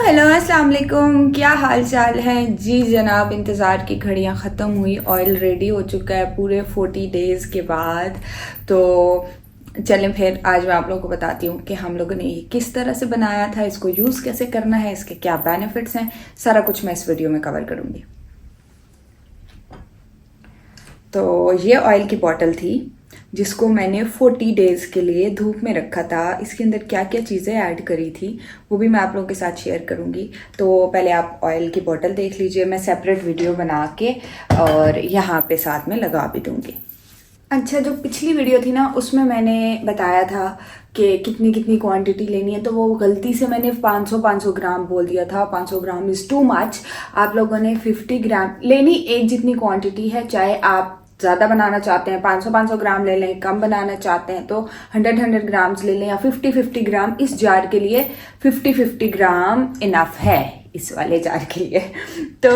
Hello अस्सलाम वालेकुम, क्या हाल चाल है जी जनाब। इंतज़ार की घड़ियां ख़त्म हुई, ऑयल रेडी हो चुका है पूरे 40 डेज़ के बाद। तो चलें फिर आज मैं आप लोगों को बताती हूँ कि हम लोगों ने ये किस तरह से बनाया था, इसको यूज़ कैसे करना है, इसके क्या बेनिफिट्स हैं, सारा कुछ मैं इस वीडियो में कवर करूँगी। तो ये ऑयल की बॉटल थी जिसको मैंने 40 डेज़ के लिए धूप में रखा था। इसके अंदर क्या क्या चीज़ें ऐड करी थी वो भी मैं आप लोगों के साथ शेयर करूंगी। तो पहले आप ऑयल की बॉटल देख लीजिए, मैं सेपरेट वीडियो बना के और यहाँ पे साथ में लगा भी दूंगी। अच्छा, जो पिछली वीडियो थी ना उसमें मैंने बताया था कि कितनी कितनी क्वांटिटी लेनी है, तो वो गलती से मैंने 500 ग्राम बोल दिया था। 500 ग्राम इज़ टू मच। आप लोगों ने 50 ग्राम लेनी, एक जितनी क्वांटिटी है। चाहे आप ज़्यादा बनाना चाहते हैं 500 ग्राम ले लें, कम बनाना चाहते हैं तो 100 ग्राम्स ले लें, या 50 ग्राम। इस जार के लिए 50 ग्राम इनफ है, इस वाले जार के लिए। तो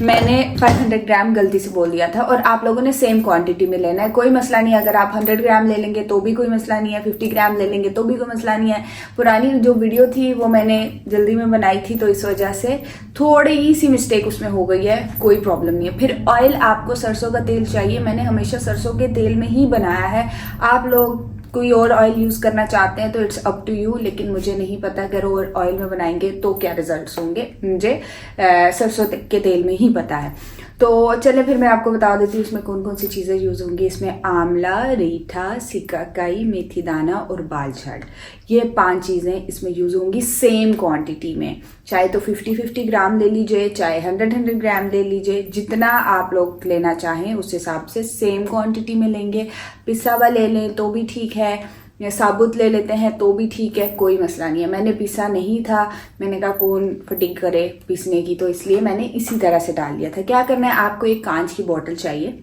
मैंने 500 ग्राम गलती से बोल दिया था, और आप लोगों ने सेम क्वांटिटी में लेना है, कोई मसला नहीं। अगर आप 100 ग्राम ले लेंगे तो भी कोई मसला नहीं है, 50 ग्राम ले लेंगे तो भी कोई मसला नहीं है। पुरानी जो वीडियो थी वो मैंने जल्दी में बनाई थी, तो इस वजह से थोड़ी सी मिस्टेक उसमें हो गई है, कोई प्रॉब्लम नहीं है। फिर ऑयल आपको सरसों का तेल चाहिए, मैंने हमेशा सरसों के तेल में ही बनाया है। आप लोग कोई और ऑयल यूज़ करना चाहते हैं तो इट्स अप टू यू, लेकिन मुझे नहीं पता अगर और ऑयल में बनाएंगे तो क्या रिजल्ट्स होंगे। मुझे सरसों के तेल में ही पता है। तो चले फिर मैं आपको बता देती हूँ इसमें कौन कौन सी चीज़ें यूज़ होंगी। इसमें आंवला, रीठा, सिकाकाई, मेथी दाना और बाल झाड़, ये 5 चीज़ें इसमें यूज़ होंगी सेम क्वांटिटी में। चाहे तो 50 ग्राम ले लीजिए, चाहे 100 ग्राम ले लीजिए, जितना आप लोग लेना चाहें उस हिसाब से सेम क्वांटिटी में लेंगे। पिसा हुआ ले लें तो भी ठीक है, या साबुत ले लेते हैं तो भी ठीक है, कोई मसला नहीं है। मैंने पीसा नहीं था, मैंने कहा कौन फटीक करे पीसने की, तो इसलिए मैंने इसी तरह से डाल लिया था। क्या करना है, आपको एक कांच की बोतल चाहिए,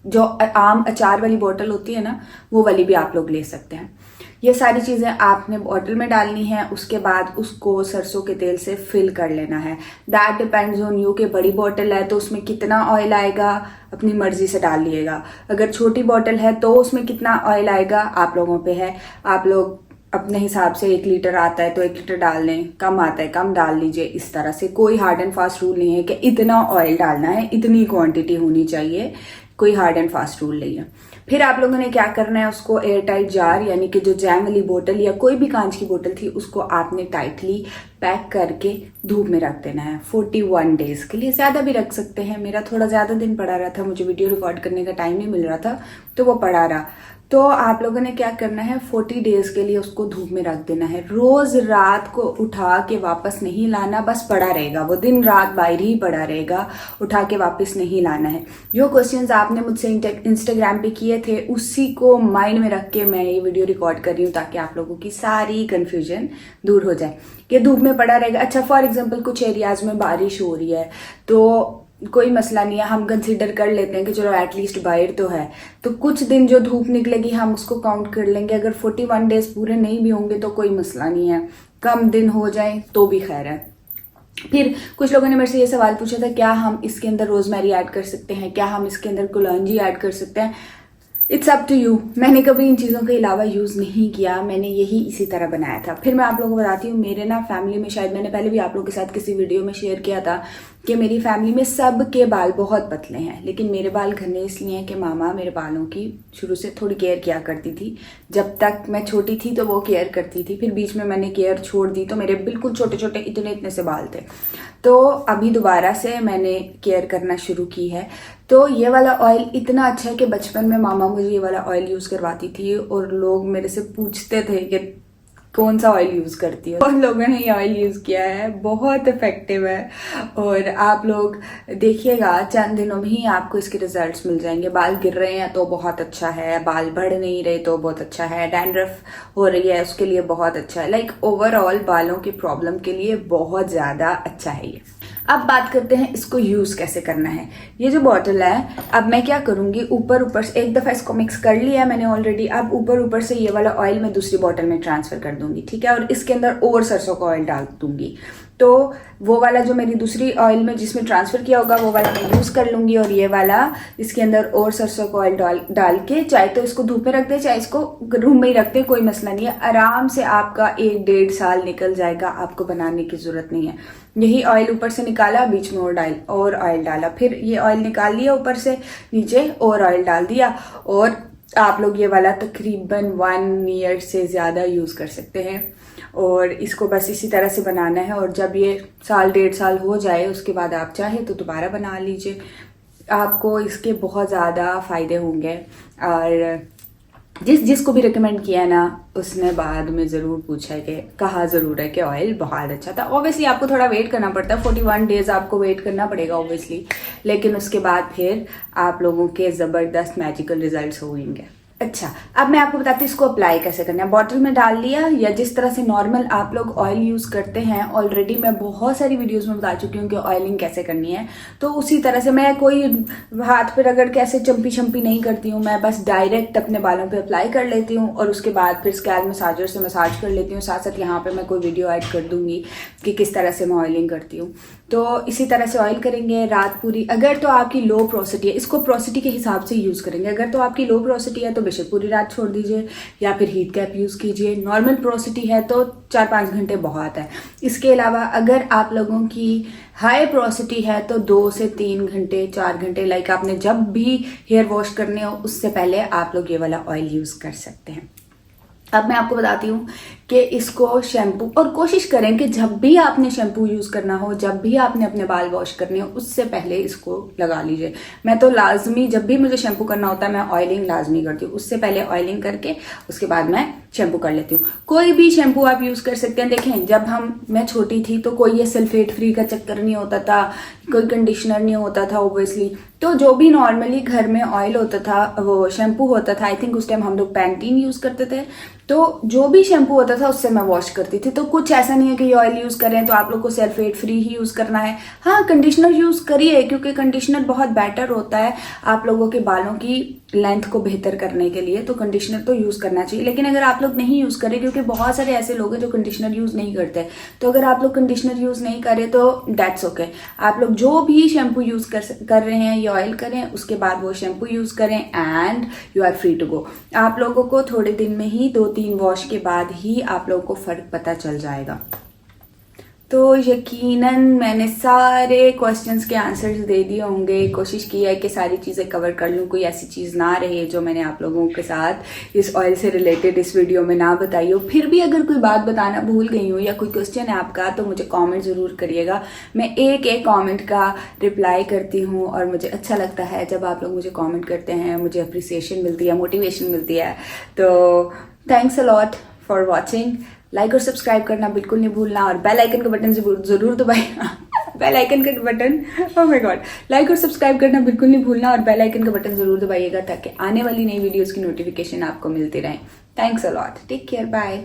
जो आम अचार वाली बोतल होती है ना, वो वाली भी आप लोग ले सकते हैं। ये सारी चीज़ें आपने बॉटल में डालनी है, उसके बाद उसको सरसों के तेल से फिल कर लेना है। दैट डिपेंड्स ऑन यू कि बड़ी बॉटल है तो उसमें कितना ऑयल आएगा, अपनी मर्जी से डाल लिएगा। अगर छोटी बॉटल है तो उसमें कितना ऑयल आएगा आप लोगों पे है। आप लोग अपने हिसाब से 1 लीटर आता है तो 1 लीटर डाल लें, कम आता है कम डाल लीजिए। इस तरह से कोई हार्ड एंड फास्ट रूल नहीं है कि इतना ऑयल डालना है, इतनी क्वांटिटी होनी चाहिए, कोई हार्ड एंड फास्ट रूल नहीं है। फिर आप लोगों ने क्या करना है, उसको एयर टाइट जार यानी कि जो जैम वाली बोतल या कोई भी कांच की बोतल थी उसको आपने टाइटली पैक करके धूप में रख देना है 41 डेज के लिए। ज़्यादा भी रख सकते हैं, मेरा थोड़ा ज़्यादा दिन पड़ा रहा था, मुझे वीडियो रिकॉर्ड करने का टाइम नहीं मिल रहा था तो वो पड़ा रहा। तो आप लोगों ने क्या करना है, 40 डेज के लिए उसको धूप में रख देना है। रोज रात को उठा के वापस नहीं लाना, बस पड़ा रहेगा वो, दिन रात बाहर ही पड़ा रहेगा, उठा के वापस नहीं लाना है। जो क्वेश्चंस आपने मुझसे इंस्टाग्राम पे किए थे उसी को माइंड में रख के मैं ये वीडियो रिकॉर्ड कर रही हूँ, ताकि आप लोगों की सारी कंफ्यूजन दूर हो जाए। ये धूप में पड़ा रहेगा। अच्छा, फॉर एग्जाम्पल कुछ एरियाज में बारिश हो रही है तो कोई मसला नहीं है, हम कंसीडर कर लेते हैं कि चलो एटलीस्ट बाहर तो है, तो कुछ दिन जो धूप निकलेगी हम उसको काउंट कर लेंगे। अगर 41 डेज पूरे नहीं भी होंगे तो कोई मसला नहीं है, कम दिन हो जाए तो भी खैर है। फिर कुछ लोगों ने मेरे से ये सवाल पूछा था, क्या हम इसके अंदर रोजमेरी ऐड कर सकते हैं, क्या हम इसके अंदर कुलौंजी ऐड कर सकते हैं। It's up to you. मैंने कभी इन चीज़ों के अलावा यूज़ नहीं किया, मैंने यही इसी तरह बनाया था। फिर मैं आप लोगों को बताती हूँ, मेरे ना फैमिली में, शायद मैंने पहले भी आप लोगों के साथ किसी वीडियो में शेयर किया था कि मेरी फैमिली में सब के बाल बहुत पतले हैं, लेकिन मेरे बाल घने इसलिए हैं कि मामा मेरे बालों की शुरू से थोड़ी केयर किया करती थी। जब तक मैं छोटी थी तो वो केयर करती थी, फिर बीच में मैंने केयर छोड़ दी तो मेरे बिल्कुल छोटे छोटे इतने इतने से बाल थे। तो अभी दोबारा से मैंने केयर करना शुरू की है। तो ये वाला ऑयल इतना अच्छा है कि बचपन में मामा मुझे ये वाला ऑयल यूज़ करवाती थी, और लोग मेरे से पूछते थे कि कौन सा ऑयल यूज़ करती है। और लोगों ने ये ऑयल यूज़ किया है, बहुत इफेक्टिव है, और आप लोग देखिएगा चंद दिनों में ही आपको इसके रिजल्ट्स मिल जाएंगे। बाल गिर रहे हैं तो बहुत अच्छा है, बाल बढ़ नहीं रहे तो बहुत अच्छा है, डैंड्रफ हो रही है उसके लिए बहुत अच्छा है। लाइक ओवरऑल बालों की प्रॉब्लम के लिए बहुत ज़्यादा अच्छा है ये। अब बात करते हैं इसको यूज़ कैसे करना है। ये जो बॉटल है, अब मैं क्या करूँगी, ऊपर से एक दफ़ा इसको मिक्स कर लिया मैंने ऑलरेडी। अब ऊपर से ये वाला ऑयल मैं दूसरी बॉटल में ट्रांसफ़र कर दूंगी, ठीक है, और इसके अंदर और सरसों का ऑयल डाल दूंगी। तो वो वाला जो मेरी दूसरी ऑयल में जिसमें ट्रांसफ़र किया होगा वो वाला मैं यूज़ कर लूँगी, और ये वाला इसके अंदर और सरसों का ऑयल डाल के चाहे तो इसको धूप में रख दे चाहे इसको रूम में ही रख दे, कोई मसला नहीं है। आराम से आपका 1-1.5 साल निकल जाएगा, आपको बनाने की ज़रूरत नहीं है। यही ऑयल ऊपर से निकाला, बीच में और ऑयल डाला, फिर ये ऑयल निकाल लिया ऊपर से नीचे और ऑयल डाल दिया, और आप लोग ये वाला तकरीबन 1 ईयर से ज़्यादा यूज़ कर सकते हैं। और इसको बस इसी तरह से बनाना है, और जब ये 1-1.5 साल हो जाए उसके बाद आप चाहे तो दोबारा बना लीजिए, आपको इसके बहुत ज़्यादा फ़ायदे होंगे। और जिसको भी रिकमेंड किया ना उसने बाद में ज़रूर पूछा है कि कहा ज़रूर है कि ऑयल बहुत अच्छा था। ऑब्वियसली आपको थोड़ा वेट करना पड़ता है, 41 डेज़ आपको वेट करना पड़ेगा ऑब्वियसली, लेकिन उसके बाद फिर आप लोगों के ज़बरदस्त मैजिकल रिजल्ट्स होंगे। अच्छा, अब मैं आपको बताती हूँ इसको अप्लाई कैसे करना है। बॉटल में डाल लिया, या जिस तरह से नॉर्मल आप लोग ऑयल यूज़ करते हैं, ऑलरेडी मैं बहुत सारी वीडियोस में बता चुकी हूँ कि ऑयलिंग कैसे करनी है। तो उसी तरह से मैं कोई हाथ पे रगड़ के ऐसे चंपी नहीं करती हूँ, मैं बस डायरेक्ट अपने बालों पे अप्लाई कर लेती हूँ, और उसके बाद फिर स्कैल्प मसाजर से मसाज कर लेती हूँ। साथ साथ यहाँ पर मैं कोई वीडियो ऐड कर दूँगी कि किस तरह से मैं ऑयलिंग करती हूँ। तो इसी तरह से ऑयल करेंगे रात पूरी। अगर तो आपकी लो पोरोसिटी है, इसको पोरोसिटी के हिसाब से यूज़ करेंगे। अगर तो आपकी लो पोरोसिटी है तो बेशक पूरी रात छोड़ दीजिए, या फिर हीट कैप यूज़ कीजिए। नॉर्मल पोरोसिटी है तो 4-5 घंटे बहुत है। इसके अलावा अगर आप लोगों की हाई पोरोसिटी है तो 2 से 3 घंटे 4 घंटे, लाइक आपने जब भी हेयर वॉश करने हो उससे पहले आप लोग ये वाला ऑयल यूज़ कर सकते हैं। अब मैं आपको बताती हूँ कि इसको शैम्पू, और कोशिश करें कि जब भी आपने शैम्पू यूज़ करना हो, जब भी आपने अपने बाल वॉश करने हो, उससे पहले इसको लगा लीजिए। मैं तो लाजमी जब भी मुझे शैम्पू करना होता है मैं ऑयलिंग लाजमी करती हूँ, उससे पहले ऑयलिंग करके उसके बाद मैं शैम्पू कर लेती हूँ। कोई भी शैम्पू आप यूज़ कर सकते हैं। देखें, जब मैं छोटी थी तो कोई ये सल्फेट फ्री का चक्कर नहीं होता था, कोई कंडीशनर नहीं होता था ऑब्वियसली। तो जो भी नॉर्मली घर में ऑयल होता था, वो शैम्पू होता था, आई थिंक उस टाइम हम लोग पैंटीन यूज़ करते थे, तो जो भी शैम्पू होता था उससे मैं वॉश करती थी। तो कुछ ऐसा नहीं है कि ये ऑयल यूज़ करें तो आप लोग को सल्फेट फ्री ही यूज़ करना है। हाँ, कंडीशनर यूज़ करिए, क्योंकि कंडीशनर बहुत बेटर होता है आप लोगों के बालों की लेंथ को बेहतर करने के लिए, तो कंडीशनर तो यूज़ करना चाहिए। लेकिन अगर आप लोग नहीं यूज़ करें, क्योंकि बहुत सारे ऐसे लोग हैं जो कंडीशनर यूज़ नहीं करते, तो अगर आप लोग कंडीशनर यूज़ नहीं करें तो दैट्स ओके। आप लोग जो भी शैम्पू यूज़ कर रहे हैं या ऑयल करें, उसके बाद वो शैम्पू यूज़ करें and you are free to go. आप लोगों को थोड़े दिन में ही 2-3 वॉश के बाद ही आप लोगों को फ़र्क पता चल जाएगा। तो यकीनन मैंने सारे क्वेश्चंस के आंसर्स दे दिए होंगे। कोशिश की है कि सारी चीज़ें कवर कर लूँ, कोई ऐसी चीज़ ना रहे जो मैंने आप लोगों के साथ इस ऑयल से रिलेटेड इस वीडियो में ना बताई हो। फिर भी अगर कोई बात बताना भूल गई हूँ या कोई क्वेश्चन है आपका तो मुझे कमेंट ज़रूर करिएगा। मैं एक कमेंट का रिप्लाई करती हूँ, और मुझे अच्छा लगता है जब आप लोग मुझे कॉमेंट करते हैं, मुझे अप्रिसिएशन मिलती है, मोटिवेशन मिलती है। तो thanks a lot for watching. Like और सब्सक्राइब करना बिल्कुल नहीं भूलना, और बेल आइकन का बटन जरूर दबाइए। बेल आइकन का button, oh my God, like और सब्सक्राइब करना बिल्कुल नहीं भूलना, और बेल आइकन का बटन जरूर दबाइएगा ताकि आने वाली नई वीडियोस की नोटिफिकेशन आपको मिलती रहे। Thanks a lot, take care, bye.